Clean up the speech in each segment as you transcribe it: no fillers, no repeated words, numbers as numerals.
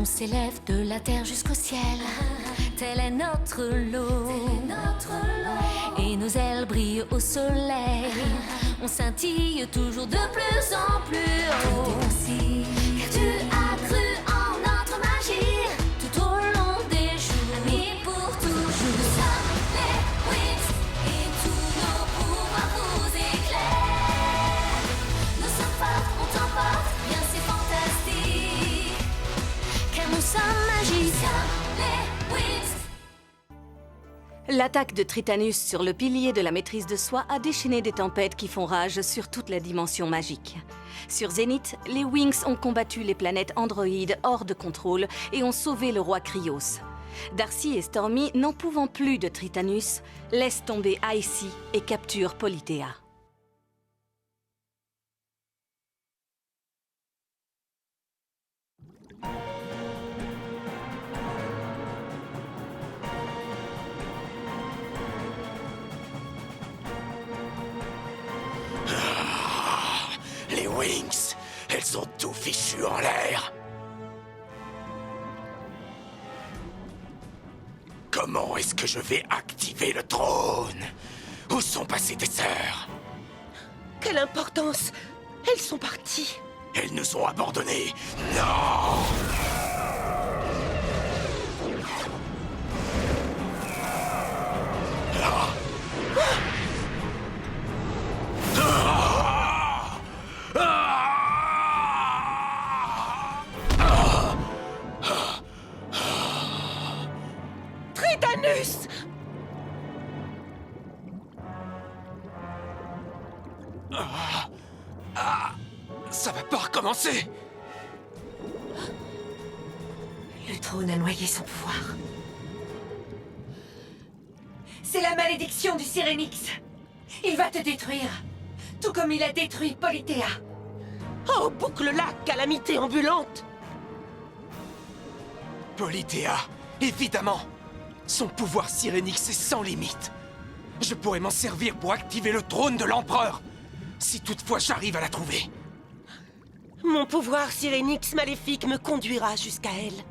s'élève de la terre jusqu'au ciel. Tel est notre lot. Et nos ailes brillent au soleil. On scintille toujours de plus en plus haut. Aussi, car tu as cru en notre magie tout au long des jours et pour toujours. Nous sommes les Wings et tous nos pouvoirs vous éclairent. Nous sommes forts, on t'emporte, bien c'est fantastique. Car nous sommes magiques. Nous sommes les Wings. L'attaque de Tritanus sur le pilier de la maîtrise de soi a déchaîné des tempêtes qui font rage sur toute la dimension magique. Sur Zénith, les Wings ont combattu les planètes androïdes hors de contrôle et ont sauvé le roi Kryos. Darcy et Stormy, n'en pouvant plus de Tritanus, laissent tomber Icy et capturent Politeia. Les Wings, elles ont tout fichu en l'air. Comment est-ce que je vais activer le trône? Où sont passées tes sœurs? Quelle importance! Elles sont parties. Elles nous ont abandonnés. Non! Tritanus! Ça va pas recommencer! Le trône a noyé son pouvoir. C'est la malédiction du Syrénix. Il va te détruire. Tout comme il a détruit Politeia. Oh, boucle-la, calamité ambulante! Politeia, évidemment! Son pouvoir Syrénix est sans limite. Je pourrais m'en servir pour activer le trône de l'empereur, si toutefois j'arrive à la trouver. Mon pouvoir Syrénix maléfique me conduira jusqu'à elle.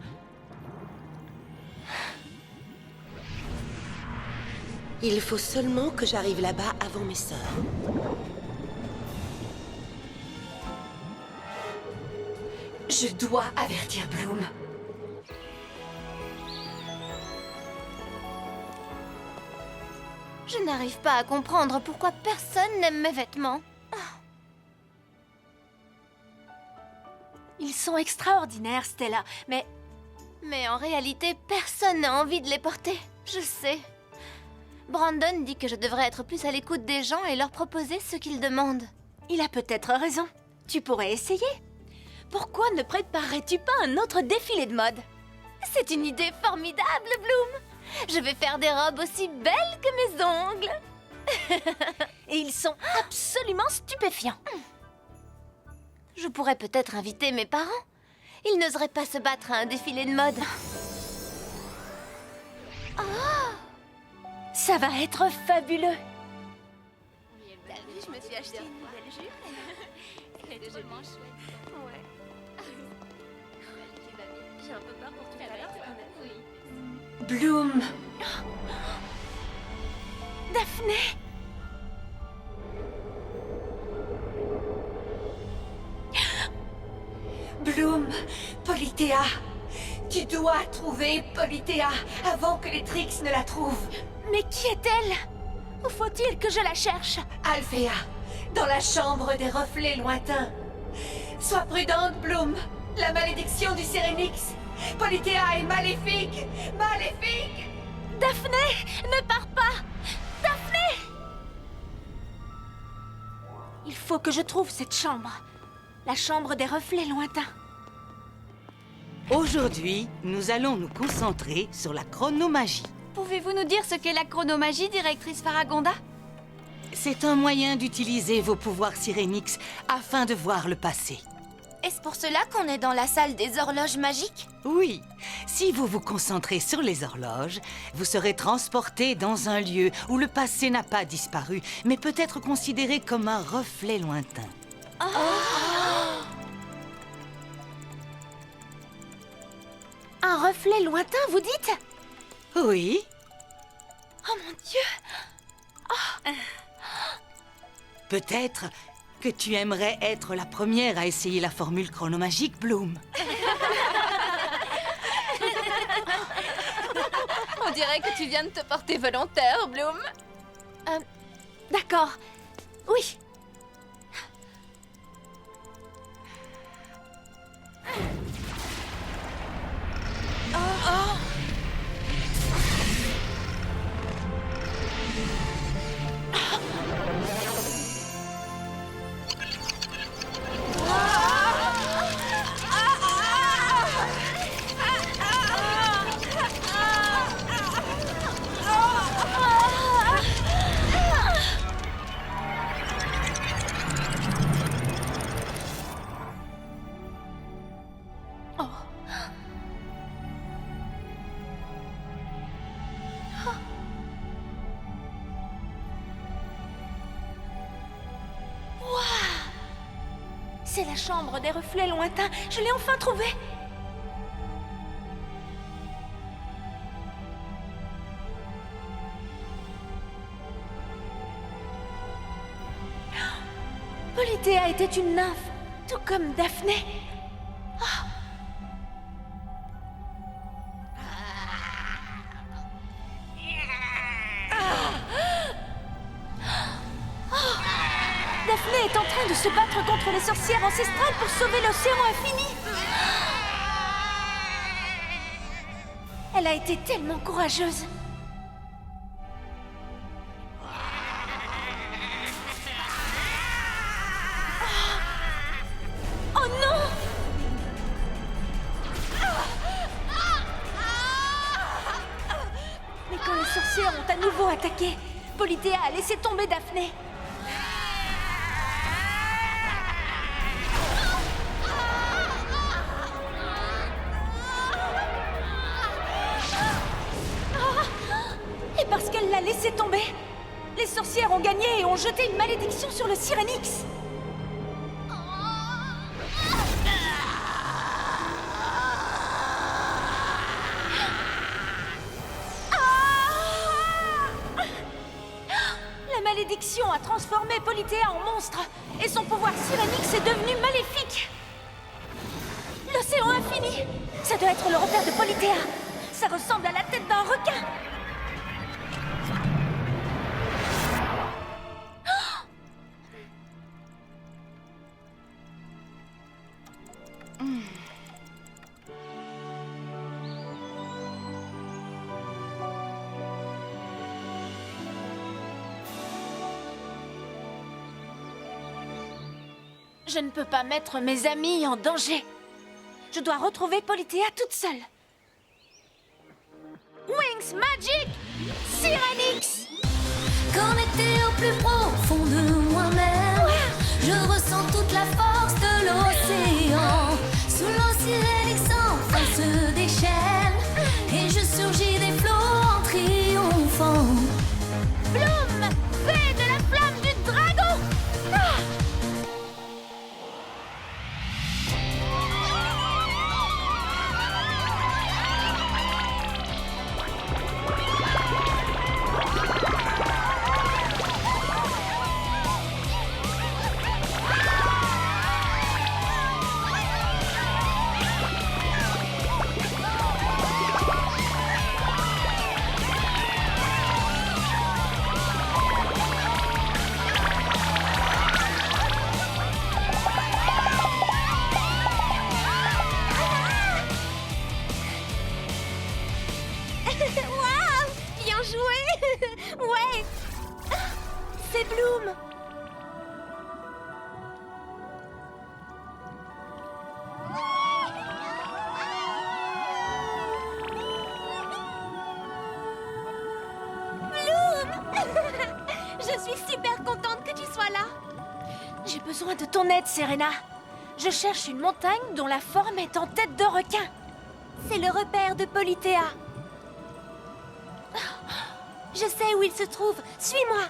Il faut seulement que j'arrive là-bas avant mes sœurs. Je dois avertir Bloom. Je n'arrive pas à comprendre pourquoi personne n'aime mes vêtements. Ils sont extraordinaires, Stella, mais en réalité, personne n'a envie de les porter. Je sais. Brandon dit que je devrais être plus à l'écoute des gens et leur proposer ce qu'ils demandent. Il a peut-être raison. Tu pourrais essayer. Pourquoi ne préparerais-tu pas un autre défilé de mode? C'est une idée formidable, Bloom. Je vais faire des robes aussi belles que mes ongles. Et ils sont absolument stupéfiants. Je pourrais peut-être inviter mes parents. Ils n'oseraient pas se battre à un défilé de mode. Ça va être fabuleux. T'as vu, je me suis acheté une nouvelle jupe. Elle est tellement chouette. Ouais. J'ai un peu peur pour tout à l'heure, quand même. Oui. Bloom! Daphné! Bloom! Politeia! Tu dois trouver Politeia avant que les Trix ne la trouvent. Mais qui est-elle? Où faut-il que je la cherche? Alphea, dans la chambre des reflets lointains. Sois prudente, Bloom. La malédiction du Syrénix. Politeia est maléfique! Maléfique! Daphné! Ne pars pas! Daphné! Il faut que je trouve cette chambre. La chambre des reflets lointains. Aujourd'hui, nous allons nous concentrer sur la chronomagie. Pouvez-vous nous dire ce qu'est la chronomagie, directrice Faragonda? C'est un moyen d'utiliser vos pouvoirs Syrénix afin de voir le passé. Est-ce pour cela qu'on est dans la salle des horloges magiques? Oui, si vous vous concentrez sur les horloges, vous serez transporté dans un lieu où le passé n'a pas disparu, mais peut être considéré comme un reflet lointain. Un reflet lointain, vous dites? Oui. Oh mon Dieu! Peut-être que tu aimerais être la première à essayer la formule chronomagique, Bloom. On dirait que tu viens de te porter volontaire, Bloom. D'accord. Oui. C'est la chambre des reflets lointains. Je l'ai enfin trouvée. Polithéa était une nymphe, tout comme Daphné. Daphné est en train de se battre contre les sorcières ancestrales pour sauver l'océan infini. Elle a été tellement courageuse. Oh non! Mais quand les sorcières ont à nouveau attaqué, Polithéa a laissé tomber Daphné. Et parce qu'elle l'a laissé tomber, les sorcières ont gagné et ont jeté une malédiction sur le Syrénix. La malédiction a transformé Polithéa en monstre et son pouvoir Syrénix est devenu maléfique. L'océan infini, ça doit être le repère de Polithéa. Ça ressemble à la tête d'un requin. Je ne peux pas mettre mes amis en danger. Je dois retrouver Polithéa toute seule. Wings Magic Syrénix! Connecté au plus profond de moi-même, je ressens toute la force de l'océan. Sous l'eau Syrénix enfin se déchaîne, et je surgis des flots en triomphant. Bloom, fée de la flamme du dragon! Waouh! Bien joué! Ouais! C'est Bloom! Bloom! Je suis super contente que tu sois là! J'ai besoin de ton aide, Serena. Je cherche une montagne dont la forme est en tête de requin. C'est le repère de Polithéa. Je sais où il se trouve. Suis-moi.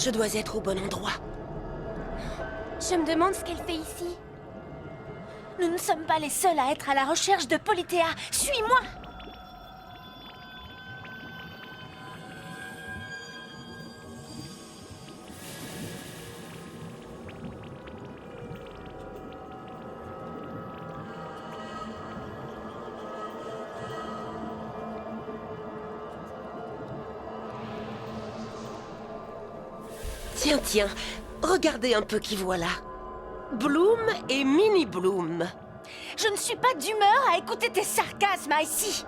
Je dois être au bon endroit. Je me demande ce qu'elle fait ici. Nous ne sommes pas les seuls à être à la recherche de Polythéa. Suis-moi! Tiens, tiens, regardez un peu qui voilà. Bloom et Mini Bloom. Je ne suis pas d'humeur à écouter tes sarcasmes, Icy.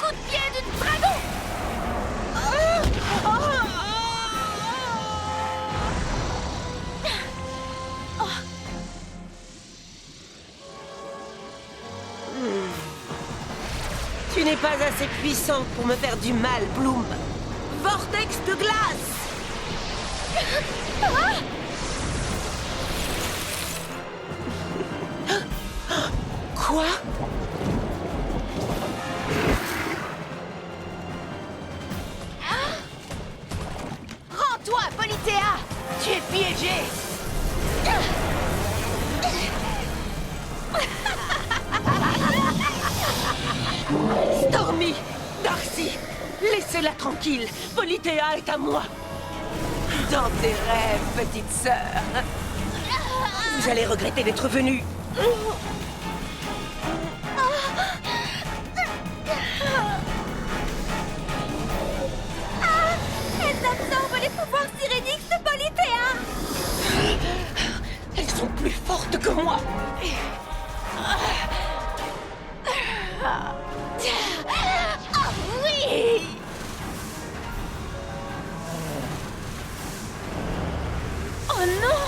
Coup de pied de dragon! Tu n'es pas assez puissant pour me faire du mal, Bloom. Vortex de glace! Quoi? Rends-toi, Polythéa! Tu es piégé! Stormy! Darcy! Laissez-la tranquille! Polythéa est à moi! Dans tes rêves, petite sœur! Vous allez regretter d'être venu! Elles absorbent les pouvoirs Sirénix de Polythéa! Elles sont plus fortes que moi! Ah oui! Oh non!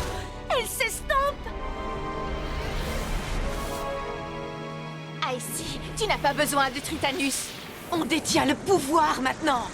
Elle s'estompe! Icy, tu n'as pas besoin de Tritanus. On détient le pouvoir maintenant.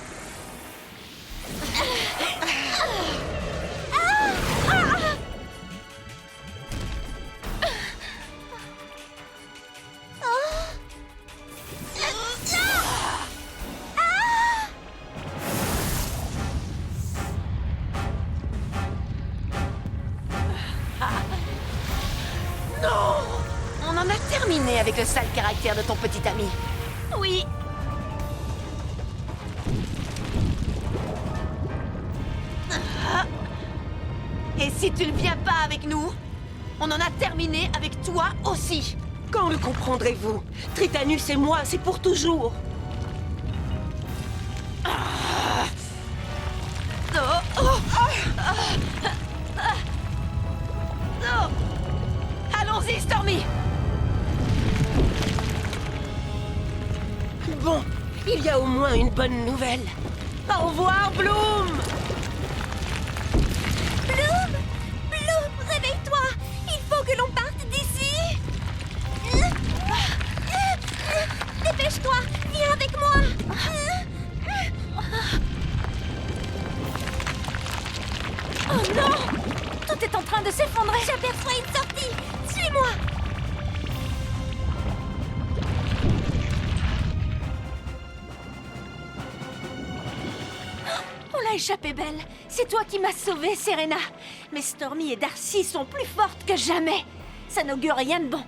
On en a terminé avec le sale caractère de ton petit ami. Oui. Et si tu ne viens pas avec nous, on en a terminé avec toi aussi. Quand le comprendrez-vous? Tritanus et moi, c'est pour toujours! Allons-y, Stormy. Bon, il y a au moins une bonne nouvelle. Au revoir, Bloom! Bloom! Bloom, réveille-toi! Il faut que l'on parte d'ici! Dépêche-toi! Viens avec moi! Oh non! Tout est en train de s'effondrer! J'aperçois une sortie! Suis-moi! On l'a échappé, Belle. C'est toi qui m'as sauvée, Serena. Mais Stormy et Darcy sont plus fortes que jamais. Ça n'augure rien de bon.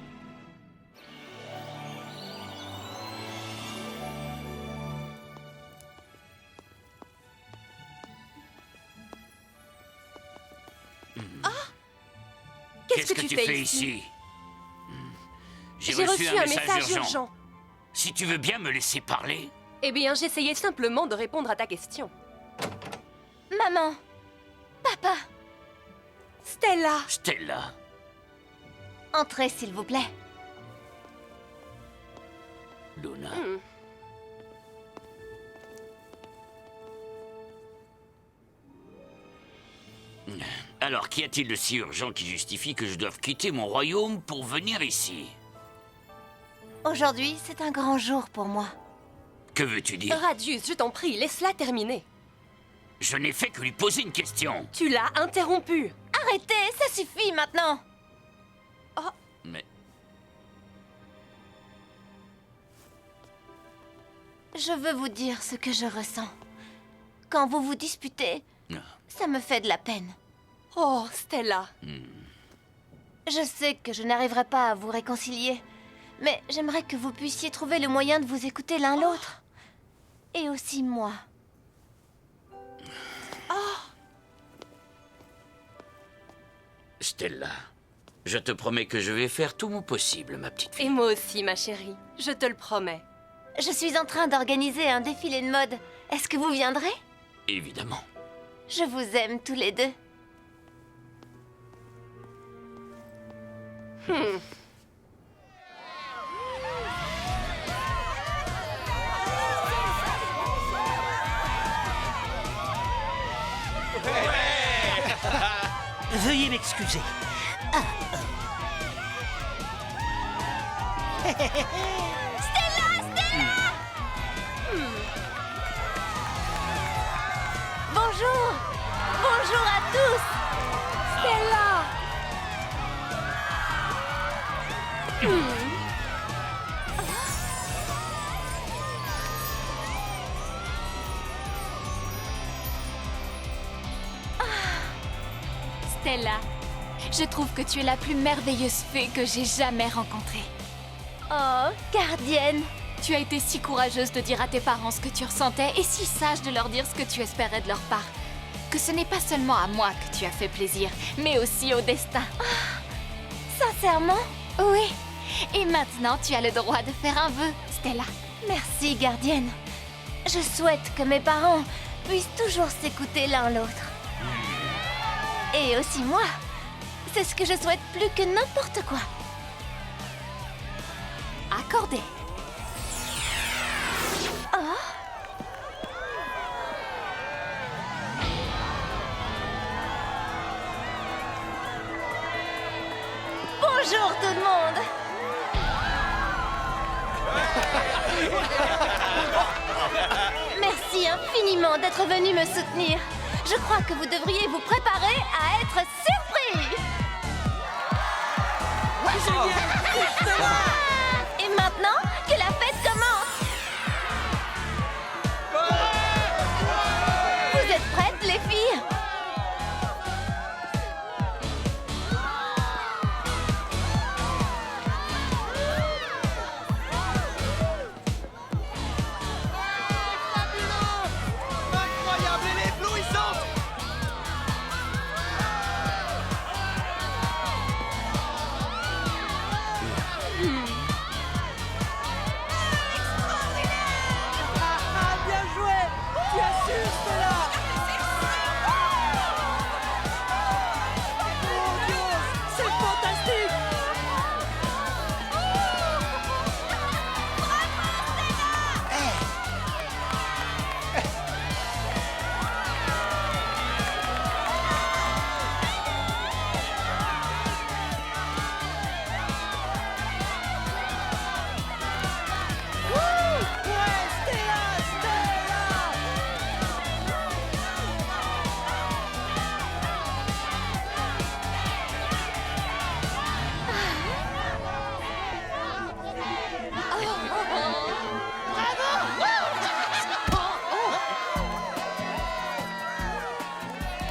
Qu'est-ce que tu fais ici? J'ai reçu un message urgent. Si tu veux bien me laisser parler. Eh bien, j'essayais simplement de répondre à ta question. Maman. Papa. Stella. Stella. Entrez, s'il vous plaît. Luna. Alors, qu'y a-t-il de si urgent qui justifie que je doive quitter mon royaume pour venir ici? Aujourd'hui, c'est un grand jour pour moi. Que veux-tu dire? Radius, je t'en prie, laisse-la terminer. Je n'ai fait que lui poser une question. Tu l'as interrompu. Arrêtez, ça suffit maintenant. Mais... Je veux vous dire ce que je ressens. Quand vous vous disputez, ça me fait de la peine. Oh, Stella. Je sais que je n'arriverai pas à vous réconcilier, mais j'aimerais que vous puissiez trouver le moyen de vous écouter l'un l'autre. Et aussi moi. Stella, je te promets que je vais faire tout mon possible, ma petite fille. Et moi aussi, ma chérie. Je te le promets. Je suis en train d'organiser un défilé de mode. Est-ce que vous viendrez? Évidemment. Je vous aime tous les deux. Veuillez m'excuser. Bonjour! Bonjour à tous! Stella! Stella, je trouve que tu es la plus merveilleuse fée que j'ai jamais rencontrée. Oh, gardienne! Tu as été si courageuse de dire à tes parents ce que tu ressentais et si sage de leur dire ce que tu espérais de leur part. Que ce n'est pas seulement à moi que tu as fait plaisir, mais aussi au destin. Sincèrement? Oui. Et maintenant, tu as le droit de faire un vœu, Stella. Merci, gardienne. Je souhaite que mes parents puissent toujours s'écouter l'un l'autre. Et aussi moi. C'est ce que je souhaite plus que n'importe quoi. Accordé. Bonjour tout le monde! Merci infiniment d'être venu me soutenir. Je crois que vous devriez vous préparer à être surpris. Et maintenant, que la fête commence. Vous êtes prêtes, les filles?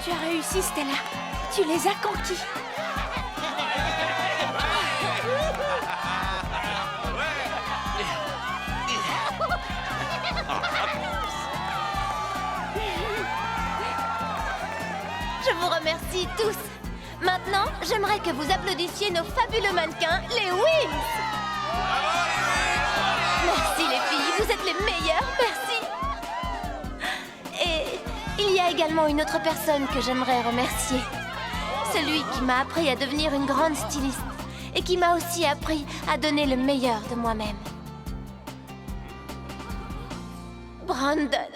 Tu as réussi, Stella. Tu les as conquis. Je vous remercie tous. Maintenant, j'aimerais que vous applaudissiez nos fabuleux mannequins, les Wings. Merci les filles, vous êtes les meilleures, merci. Et il y a également une autre personne que j'aimerais remercier. Celui qui m'a appris à devenir une grande styliste et qui m'a aussi appris à donner le meilleur de moi-même. Brandon.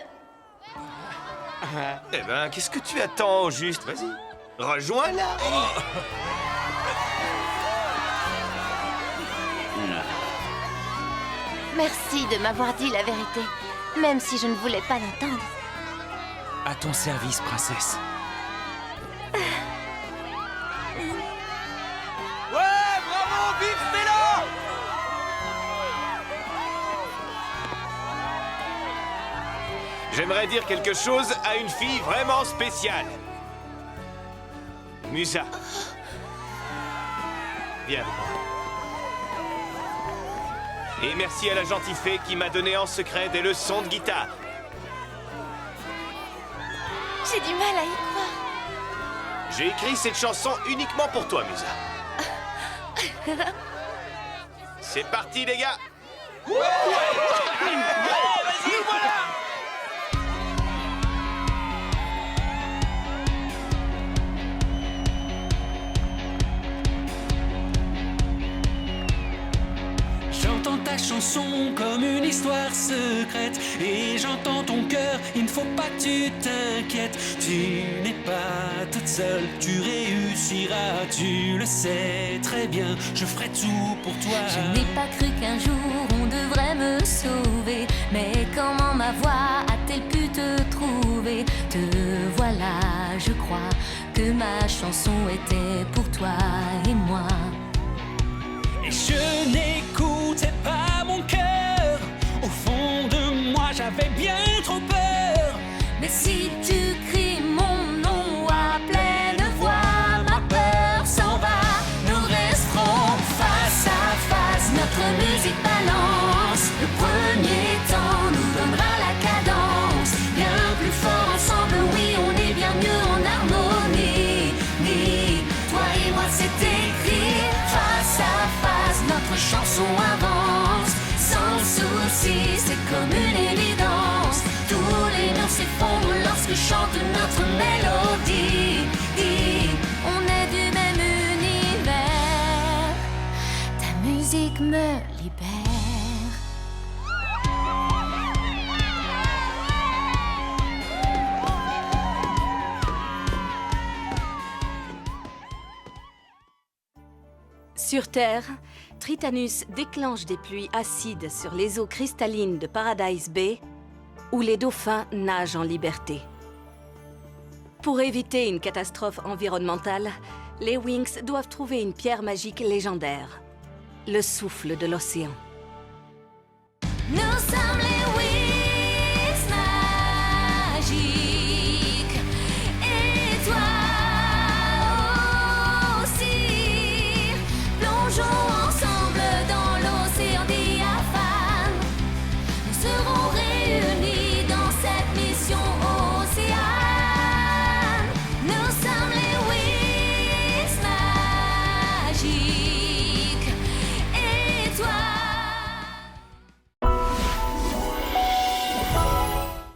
Eh ben, qu'est-ce que tu attends au juste? Vas-y, rejoins-la. Merci de m'avoir dit la vérité, même si je ne voulais pas l'entendre. À ton service, princesse. Ouais, bravo! J'aimerais dire quelque chose à une fille vraiment spéciale. Musa. Viens avec moi. Et merci à la gentille fée qui m'a donné en secret des leçons de guitare. J'ai du mal à y croire. J'ai écrit cette chanson uniquement pour toi, Musa. C'est parti, les gars. J'entends ta chanson comme une histoire secrète et j'entends ton cœur, il ne faut pas que tu t'inquiètes. Tu n'es pas toute seule, tu réussiras, tu le sais très bien, je ferai tout pour toi. Je n'ai pas cru qu'un jour on devrait me sauver, mais comment ma voix a-t-elle pu te trouver? Te voilà, je crois que ma chanson était pour toi et moi. Et je n'écoutais pas mon cœur. Au fond de moi, j'avais bien trop peur. Mais si tu cries mon nom à pleine voix, ma peur s'en va. Nous resterons face à face, notre musique balance. Le premier temps nous donnera la cadence. Bien plus fort ensemble, oui, on est bien mieux en harmonie. Toi et moi, c'est écrit. Face à face, notre chanson avance. Sans souci, c'est comme une évidence. Tous les murs s'effondrent lorsque chante notre mélodie. On est du même univers. Ta musique me libère. Sur Terre, Tritanus déclenche des pluies acides sur les eaux cristallines de Paradise Bay, où les dauphins nagent en liberté. Pour éviter une catastrophe environnementale, les Winx doivent trouver une pierre magique légendaire, le souffle de l'océan.